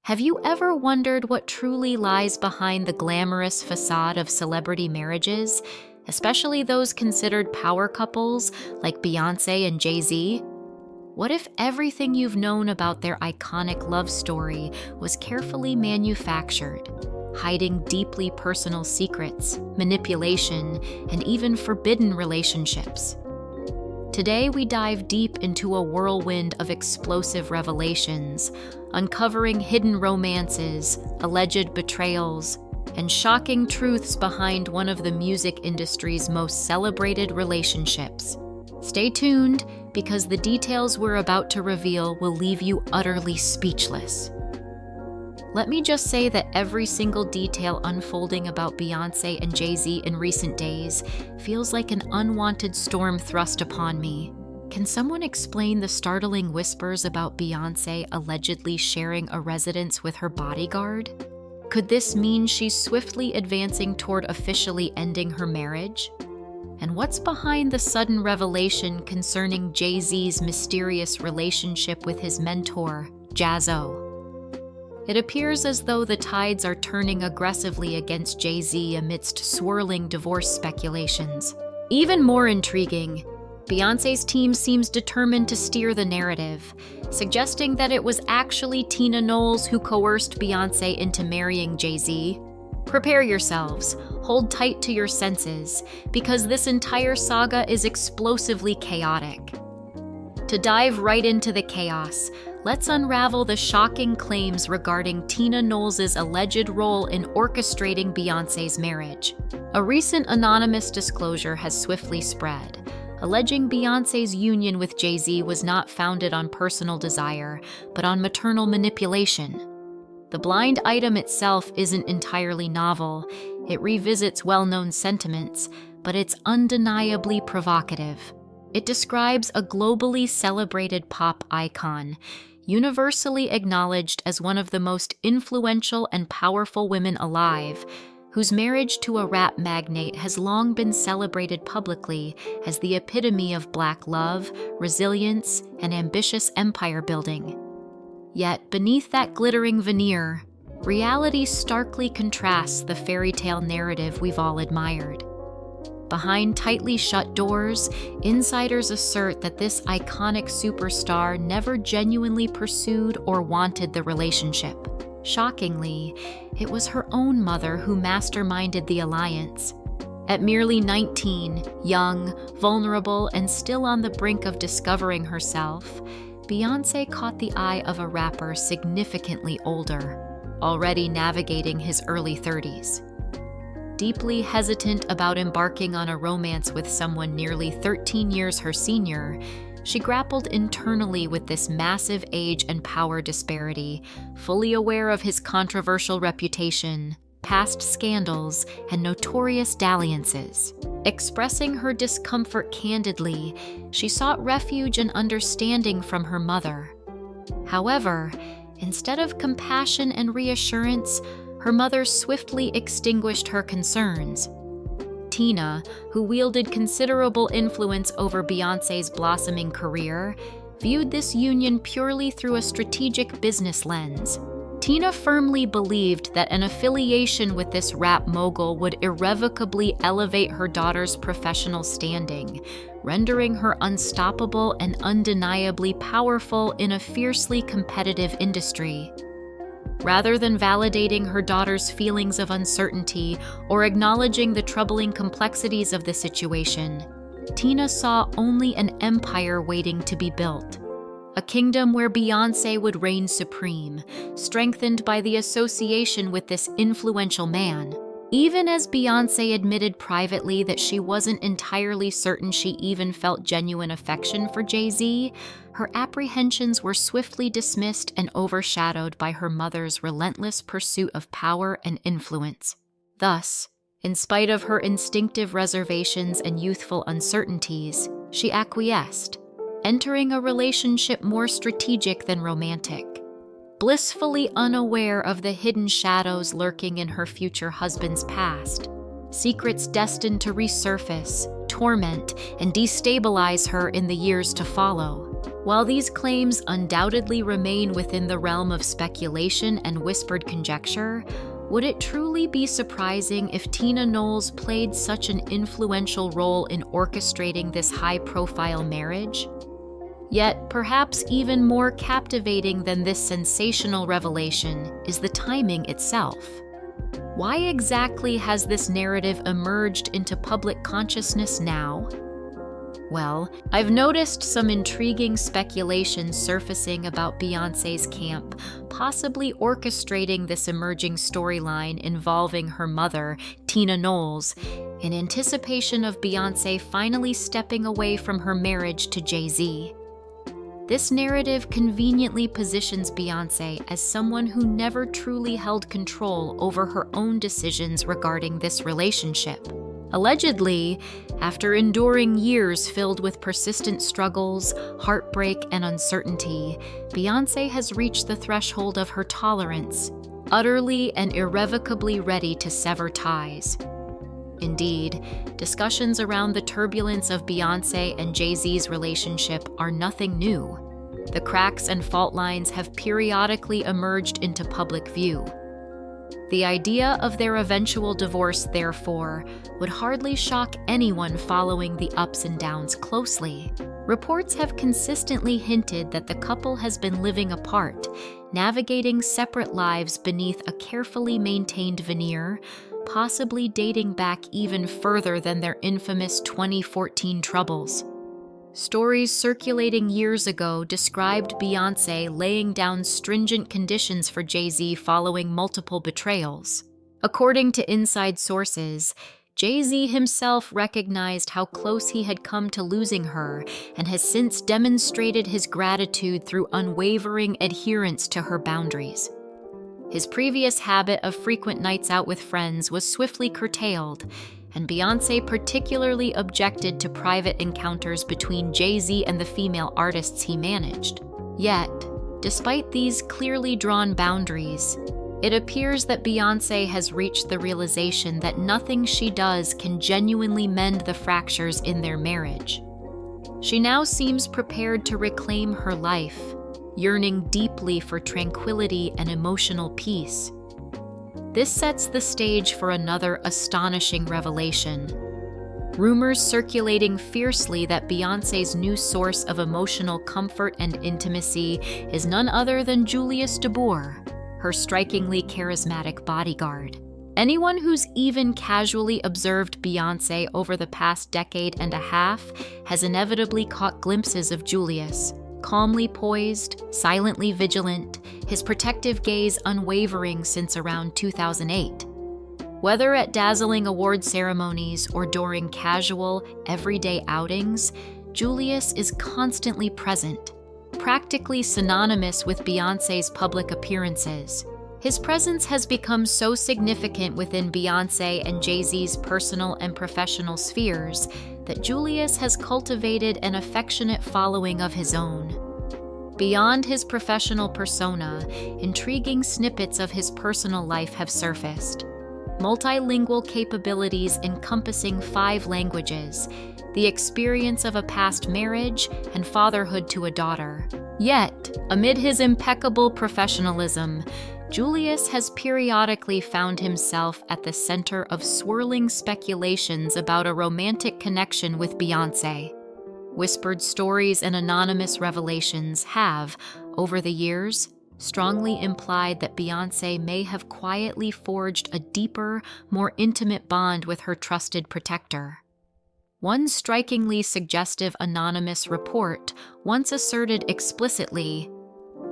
Have you ever wondered what truly lies behind the glamorous facade of celebrity marriages, especially those considered power couples like Beyonce and Jay-Z? What if everything you've known about their iconic love story was carefully manufactured, hiding deeply personal secrets, manipulation, and even forbidden relationships? Today, we dive deep into a whirlwind of explosive revelations, uncovering hidden romances, alleged betrayals, and shocking truths behind one of the music industry's most celebrated relationships. Stay tuned, because the details we're about to reveal will leave you utterly speechless. Let me just say that every single detail unfolding about Beyoncé and Jay-Z in recent days feels like an unwanted storm thrust upon me. Can someone explain the startling whispers about Beyoncé allegedly sharing a residence with her bodyguard? Could this mean she's swiftly advancing toward officially ending her marriage? And what's behind the sudden revelation concerning Jay-Z's mysterious relationship with his mentor, Jaz-O? It appears as though the tides are turning aggressively against Jay-Z amidst swirling divorce speculations. Even more intriguing, Beyoncé's team seems determined to steer the narrative, suggesting that it was actually Tina Knowles who coerced Beyoncé into marrying Jay-Z. Prepare yourselves, hold tight to your senses, because this entire saga is explosively chaotic. To dive right into the chaos, let's unravel the shocking claims regarding Tina Knowles' alleged role in orchestrating Beyoncé's marriage. A recent anonymous disclosure has swiftly spread, alleging Beyoncé's union with Jay-Z was not founded on personal desire, but on maternal manipulation. The blind item itself isn't entirely novel. It revisits well-known sentiments, but it's undeniably provocative. It describes a globally celebrated pop icon, universally acknowledged as one of the most influential and powerful women alive, whose marriage to a rap magnate has long been celebrated publicly as the epitome of Black love, resilience, and ambitious empire building. Yet, beneath that glittering veneer, reality starkly contrasts the fairy tale narrative we've all admired. Behind tightly shut doors, insiders assert that this iconic superstar never genuinely pursued or wanted the relationship. Shockingly, it was her own mother who masterminded the alliance. At merely 19, young, vulnerable, and still on the brink of discovering herself, Beyoncé caught the eye of a rapper significantly older, already navigating his early 30s. Deeply hesitant about embarking on a romance with someone nearly 13 years her senior, she grappled internally with this massive age and power disparity, fully aware of his controversial reputation, past scandals, and notorious dalliances. Expressing her discomfort candidly, she sought refuge and understanding from her mother. However, instead of compassion and reassurance, her mother swiftly extinguished her concerns. Tina, who wielded considerable influence over Beyoncé's blossoming career, viewed this union purely through a strategic business lens. Tina firmly believed that an affiliation with this rap mogul would irrevocably elevate her daughter's professional standing, rendering her unstoppable and undeniably powerful in a fiercely competitive industry. Rather than validating her daughter's feelings of uncertainty or acknowledging the troubling complexities of the situation, Tina saw only an empire waiting to be built. A kingdom where Beyoncé would reign supreme, strengthened by the association with this influential man. Even as Beyoncé admitted privately that she wasn't entirely certain she even felt genuine affection for Jay-Z, her apprehensions were swiftly dismissed and overshadowed by her mother's relentless pursuit of power and influence. Thus, in spite of her instinctive reservations and youthful uncertainties, she acquiesced, entering a relationship more strategic than romantic. Blissfully unaware of the hidden shadows lurking in her future husband's past, secrets destined to resurface, torment, and destabilize her in the years to follow. While these claims undoubtedly remain within the realm of speculation and whispered conjecture, would it truly be surprising if Tina Knowles played such an influential role in orchestrating this high-profile marriage? Yet, perhaps even more captivating than this sensational revelation is the timing itself. Why exactly has this narrative emerged into public consciousness now? Well, I've noticed some intriguing speculation surfacing about Beyoncé's camp, possibly orchestrating this emerging storyline involving her mother, Tina Knowles, in anticipation of Beyoncé finally stepping away from her marriage to Jay-Z. This narrative conveniently positions Beyoncé as someone who never truly held control over her own decisions regarding this relationship. Allegedly, after enduring years filled with persistent struggles, heartbreak, and uncertainty, Beyoncé has reached the threshold of her tolerance, utterly and irrevocably ready to sever ties. Indeed, discussions around the turbulence of Beyoncé and Jay-Z's relationship are nothing new. The cracks and fault lines have periodically emerged into public view. The idea of their eventual divorce, therefore, would hardly shock anyone following the ups and downs closely. Reports have consistently hinted that the couple has been living apart, navigating separate lives beneath a carefully maintained veneer, possibly dating back even further than their infamous 2014 troubles. Stories circulating years ago described Beyoncé laying down stringent conditions for Jay-Z following multiple betrayals. According to inside sources, Jay-Z himself recognized how close he had come to losing her and has since demonstrated his gratitude through unwavering adherence to her boundaries. His previous habit of frequent nights out with friends was swiftly curtailed, and Beyoncé particularly objected to private encounters between Jay-Z and the female artists he managed. Yet, despite these clearly drawn boundaries, it appears that Beyoncé has reached the realization that nothing she does can genuinely mend the fractures in their marriage. She now seems prepared to reclaim her life, yearning deeply for tranquility and emotional peace. This sets the stage for another astonishing revelation. Rumors circulating fiercely that Beyoncé's new source of emotional comfort and intimacy is none other than Julius DeBoer, her strikingly charismatic bodyguard. Anyone who's even casually observed Beyoncé over the past decade and a half has inevitably caught glimpses of Julius, calmly poised, silently vigilant, his protective gaze unwavering since around 2008. Whether at dazzling award ceremonies or during casual, everyday outings, Julius is constantly present, practically synonymous with Beyoncé's public appearances. His presence has become so significant within Beyoncé and Jay-Z's personal and professional spheres that Julius has cultivated an affectionate following of his own. Beyond his professional persona, intriguing snippets of his personal life have surfaced. Multilingual capabilities encompassing 5 languages, the experience of a past marriage, and fatherhood to a daughter. Yet, amid his impeccable professionalism, Julius has periodically found himself at the center of swirling speculations about a romantic connection with Beyoncé. Whispered stories and anonymous revelations have, over the years, strongly implied that Beyoncé may have quietly forged a deeper, more intimate bond with her trusted protector. One strikingly suggestive anonymous report once asserted explicitly,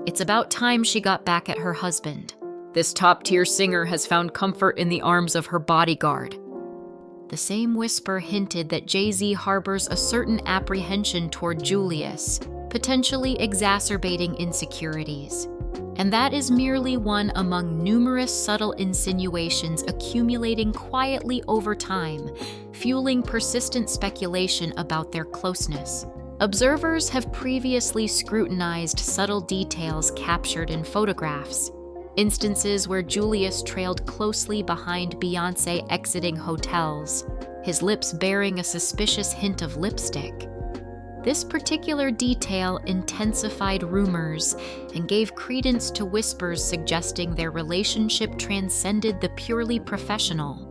"It's about time she got back at her husband. This top-tier singer has found comfort in the arms of her bodyguard." The same whisper hinted that Jay-Z harbors a certain apprehension toward Julius, potentially exacerbating insecurities. And that is merely one among numerous subtle insinuations accumulating quietly over time, fueling persistent speculation about their closeness. Observers have previously scrutinized subtle details captured in photographs, instances where Julius trailed closely behind Beyoncé exiting hotels, his lips bearing a suspicious hint of lipstick. This particular detail intensified rumors and gave credence to whispers suggesting their relationship transcended the purely professional.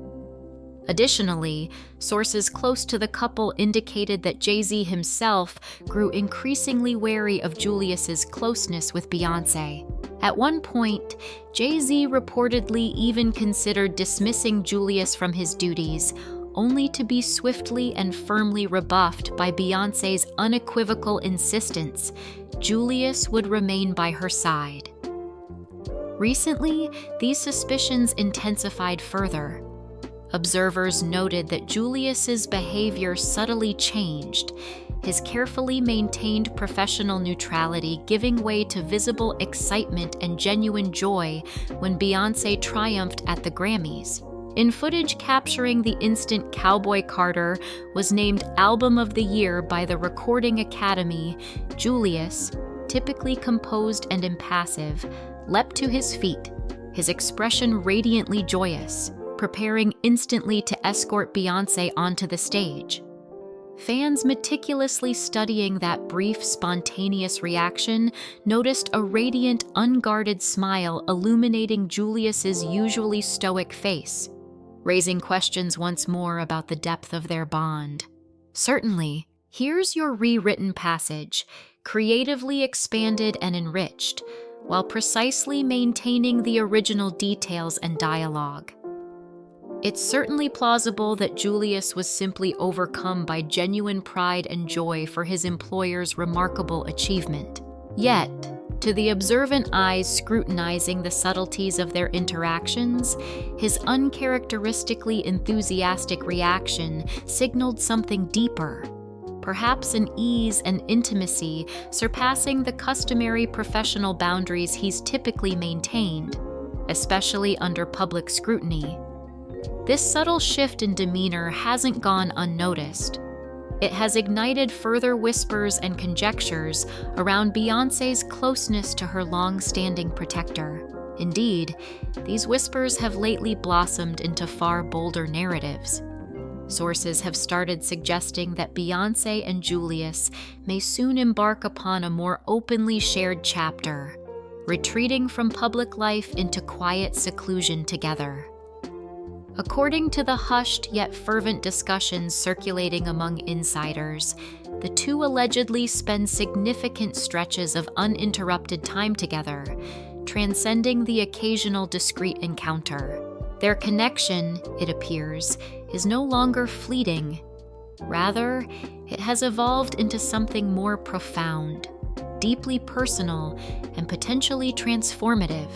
Additionally, sources close to the couple indicated that Jay-Z himself grew increasingly wary of Julius's closeness with Beyoncé. At one point, Jay-Z reportedly even considered dismissing Julius from his duties, only to be swiftly and firmly rebuffed by Beyoncé's unequivocal insistence Julius would remain by her side. Recently, these suspicions intensified further. Observers noted that Julius's behavior subtly changed, his carefully maintained professional neutrality giving way to visible excitement and genuine joy when Beyoncé triumphed at the Grammys. In footage capturing the instant Cowboy Carter was named Album of the Year by the Recording Academy, Julius, typically composed and impassive, leapt to his feet, his expression radiantly joyous, preparing instantly to escort Beyoncé onto the stage. Fans meticulously studying that brief, spontaneous reaction noticed a radiant, unguarded smile illuminating Julius's usually stoic face, raising questions once more about the depth of their bond. Certainly, here's your rewritten passage, creatively expanded and enriched, while precisely maintaining the original details and dialogue. It's certainly plausible that Julius was simply overcome by genuine pride and joy for his employer's remarkable achievement. Yet, to the observant eyes scrutinizing the subtleties of their interactions, his uncharacteristically enthusiastic reaction signaled something deeper, perhaps an ease and intimacy surpassing the customary professional boundaries he's typically maintained, especially under public scrutiny. This subtle shift in demeanor hasn't gone unnoticed. It has ignited further whispers and conjectures around Beyoncé's closeness to her long-standing protector. Indeed, these whispers have lately blossomed into far bolder narratives. Sources have started suggesting that Beyoncé and Julius may soon embark upon a more openly shared chapter, retreating from public life into quiet seclusion together. According to the hushed yet fervent discussions circulating among insiders, the two allegedly spend significant stretches of uninterrupted time together, transcending the occasional discreet encounter. Their connection, it appears, is no longer fleeting. Rather, it has evolved into something more profound, deeply personal, and potentially transformative.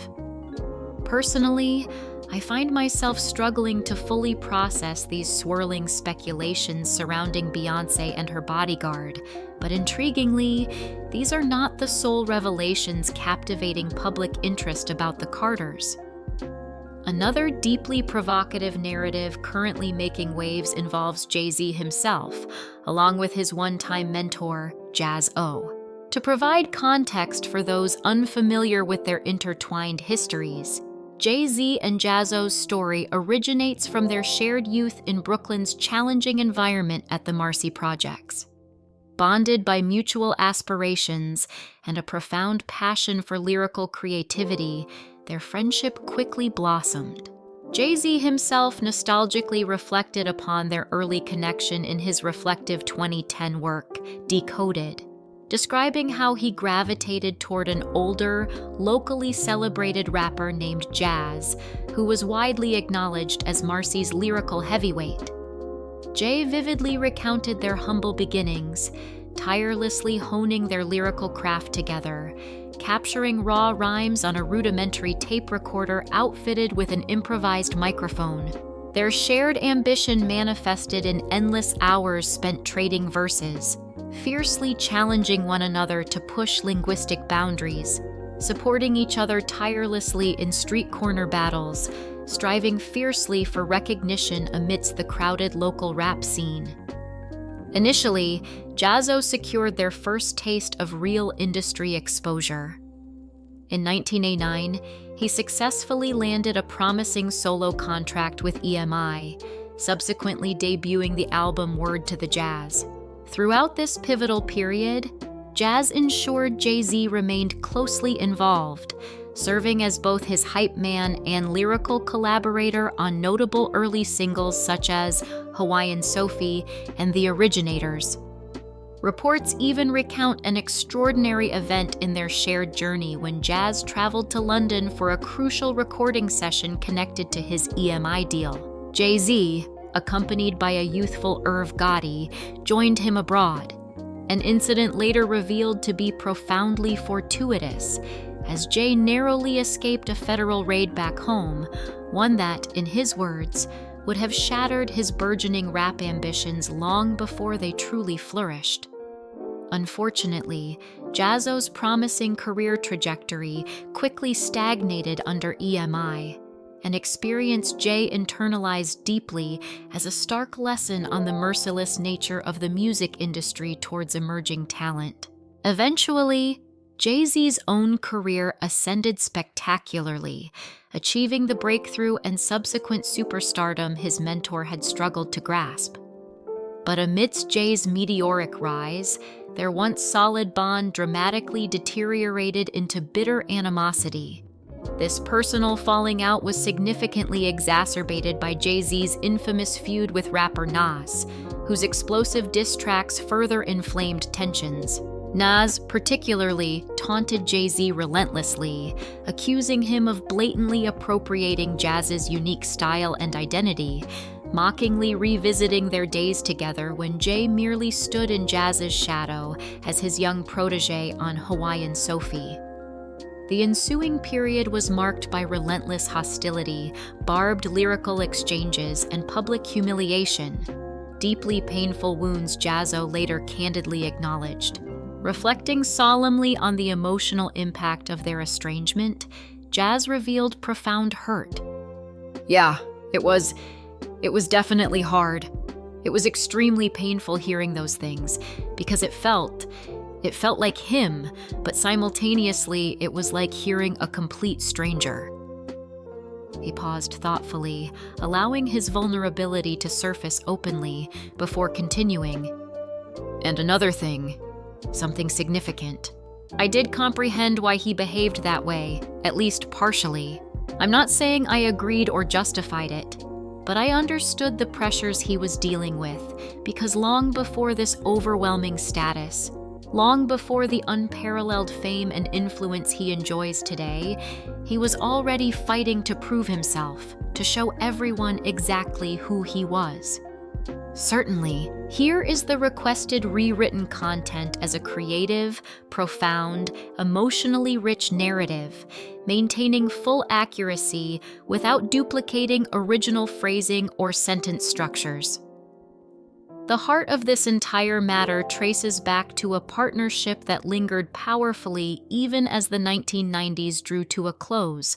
Personally, I find myself struggling to fully process these swirling speculations surrounding Beyoncé and her bodyguard, but intriguingly, these are not the sole revelations captivating public interest about the Carters. Another deeply provocative narrative currently making waves involves Jay-Z himself, along with his one-time mentor, Jaz-O. To provide context for those unfamiliar with their intertwined histories, Jay-Z and Jaz-O's story originates from their shared youth in Brooklyn's challenging environment at the Marcy Projects. Bonded by mutual aspirations and a profound passion for lyrical creativity, their friendship quickly blossomed. Jay-Z himself nostalgically reflected upon their early connection in his reflective 2010 work, Decoded, describing how he gravitated toward an older, locally celebrated rapper named Jaz, who was widely acknowledged as Marcy's lyrical heavyweight. Jay vividly recounted their humble beginnings, tirelessly honing their lyrical craft together, capturing raw rhymes on a rudimentary tape recorder outfitted with an improvised microphone. Their shared ambition manifested in endless hours spent trading verses, fiercely challenging one another to push linguistic boundaries, supporting each other tirelessly in street corner battles, striving fiercely for recognition amidst the crowded local rap scene. Initially, Jaz-O secured their first taste of real industry exposure. In 1989, he successfully landed a promising solo contract with EMI, subsequently debuting the album Word to the Jazz. Throughout this pivotal period, Jazz ensured Jay-Z remained closely involved, serving as both his hype man and lyrical collaborator on notable early singles such as Hawaiian Sophie and The Originators. Reports even recount an extraordinary event in their shared journey when Jazz traveled to London for a crucial recording session connected to his EMI deal. Jay-Z, accompanied by a youthful Irv Gotti, joined him abroad, an incident later revealed to be profoundly fortuitous, as Jay narrowly escaped a federal raid back home, one that, in his words, would have shattered his burgeoning rap ambitions long before they truly flourished. Unfortunately, Jazzo's promising career trajectory quickly stagnated under EMI, an experience Jay internalized deeply as a stark lesson on the merciless nature of the music industry towards emerging talent. Eventually, Jay-Z's own career ascended spectacularly, achieving the breakthrough and subsequent superstardom his mentor had struggled to grasp. But amidst Jay's meteoric rise, their once solid bond dramatically deteriorated into bitter animosity. This personal falling out was significantly exacerbated by Jay-Z's infamous feud with rapper Nas, whose explosive diss tracks further inflamed tensions. Nas particularly taunted Jay-Z relentlessly, accusing him of blatantly appropriating Jazz's unique style and identity, mockingly revisiting their days together when Jay merely stood in Jazz's shadow as his young protege on Hawaiian Sophie. The ensuing period was marked by relentless hostility, barbed lyrical exchanges, and public humiliation, deeply painful wounds Jazzo later candidly acknowledged. Reflecting solemnly on the emotional impact of their estrangement, Jazz revealed profound hurt. "Yeah, it was definitely hard. It was extremely painful hearing those things, because it felt like him, but simultaneously it was like hearing a complete stranger." He paused thoughtfully, allowing his vulnerability to surface openly before continuing. "And another thing, something significant. I did comprehend why he behaved that way, at least partially. I'm not saying I agreed or justified it, but I understood the pressures he was dealing with, because long before this overwhelming status, long before the unparalleled fame and influence he enjoys today, he was already fighting to prove himself, to show everyone exactly who he was." Certainly, here is the requested rewritten content as a creative, profound, emotionally rich narrative, maintaining full accuracy without duplicating original phrasing or sentence structures. The heart of this entire matter traces back to a partnership that lingered powerfully even as the 1990s drew to a close,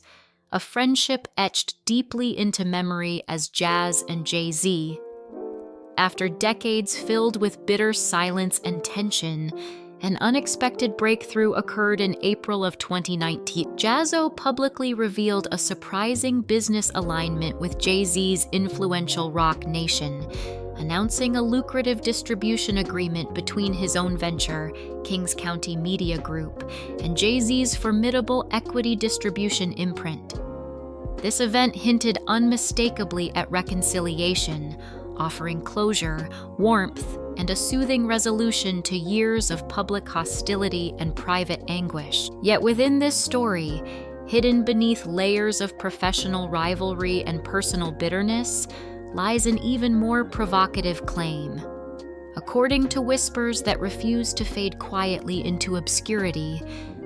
a friendship etched deeply into memory as Jazz and Jay-Z. After decades filled with bitter silence and tension, an unexpected breakthrough occurred in April of 2019. Jazzo publicly revealed a surprising business alignment with Jay-Z's influential Roc Nation, announcing a lucrative distribution agreement between his own venture, Kings County Media Group, and Jay-Z's formidable equity distribution imprint. This event hinted unmistakably at reconciliation, offering closure, warmth, and a soothing resolution to years of public hostility and private anguish. Yet within this story, hidden beneath layers of professional rivalry and personal bitterness, lies an even more provocative claim. According to whispers that refuse to fade quietly into obscurity,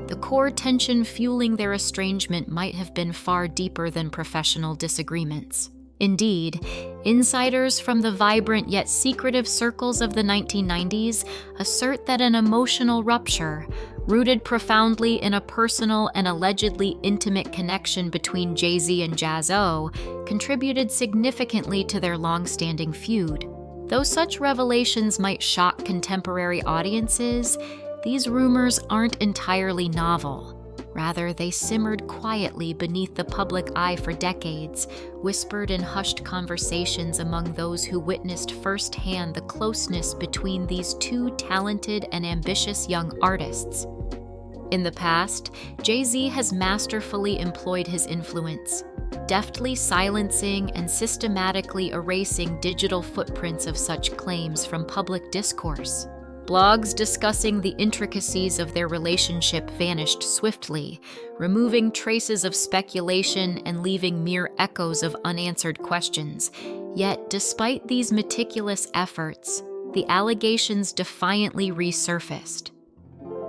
the core tension fueling their estrangement might have been far deeper than professional disagreements. Indeed, insiders from the vibrant yet secretive circles of the 1990s assert that an emotional rupture, rooted profoundly in a personal and allegedly intimate connection between Jay-Z and Jazzo, contributed significantly to their long-standing feud. Though such revelations might shock contemporary audiences, these rumors aren't entirely novel. Rather, they simmered quietly beneath the public eye for decades, whispered in hushed conversations among those who witnessed firsthand the closeness between these two talented and ambitious young artists. In the past, Jay-Z has masterfully employed his influence, deftly silencing and systematically erasing digital footprints of such claims from public discourse. Blogs discussing the intricacies of their relationship vanished swiftly, removing traces of speculation and leaving mere echoes of unanswered questions. Yet, despite these meticulous efforts, the allegations defiantly resurfaced.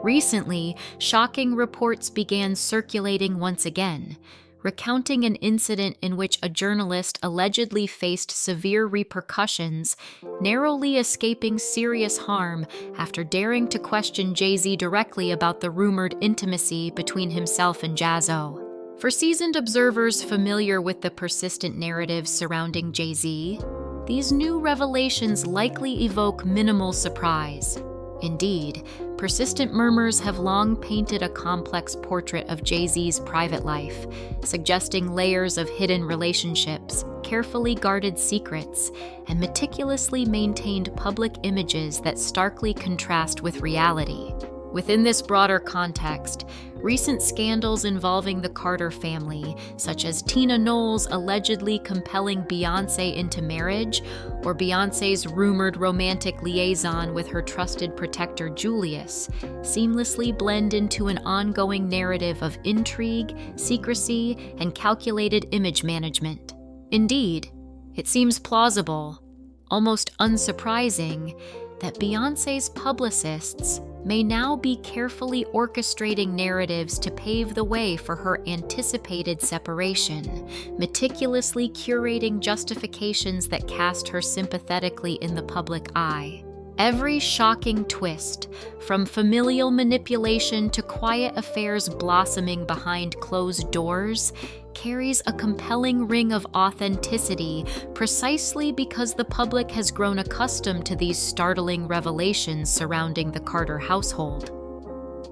Recently, shocking reports began circulating once again, recounting an incident in which a journalist allegedly faced severe repercussions, narrowly escaping serious harm after daring to question Jay-Z directly about the rumored intimacy between himself and Jazzo. For seasoned observers familiar with the persistent narratives surrounding Jay-Z, these new revelations likely evoke minimal surprise. Indeed, persistent murmurs have long painted a complex portrait of Jay-Z's private life, suggesting layers of hidden relationships, carefully guarded secrets, and meticulously maintained public images that starkly contrast with reality. Within this broader context, recent scandals involving the Carter family, such as Tina Knowles allegedly compelling Beyoncé into marriage, or Beyoncé's rumored romantic liaison with her trusted protector Julius, seamlessly blend into an ongoing narrative of intrigue, secrecy, and calculated image management. Indeed, it seems plausible, almost unsurprising, that Beyoncé's publicists may now be carefully orchestrating narratives to pave the way for her anticipated separation, meticulously curating justifications that cast her sympathetically in the public eye. Every shocking twist, from familial manipulation to quiet affairs blossoming behind closed doors, carries a compelling ring of authenticity precisely because the public has grown accustomed to these startling revelations surrounding the Carter household.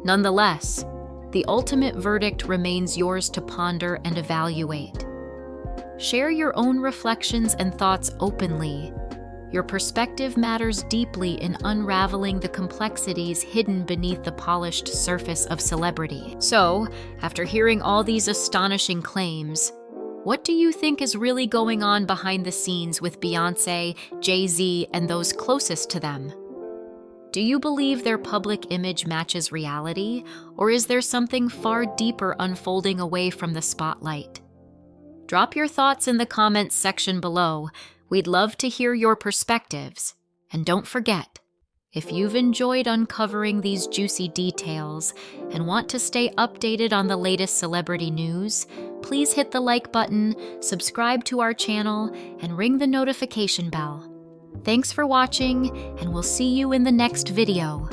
Nonetheless, the ultimate verdict remains yours to ponder and evaluate. Share your own reflections and thoughts openly. Your perspective matters deeply in unraveling the complexities hidden beneath the polished surface of celebrity. So, after hearing all these astonishing claims, what do you think is really going on behind the scenes with Beyoncé, Jay-Z, and those closest to them? Do you believe their public image matches reality, or is there something far deeper unfolding away from the spotlight? Drop your thoughts in the comments section below. We'd love to hear your perspectives. And don't forget, if you've enjoyed uncovering these juicy details and want to stay updated on the latest celebrity news, please hit the like button, subscribe to our channel, and ring the notification bell. Thanks for watching, and we'll see you in the next video.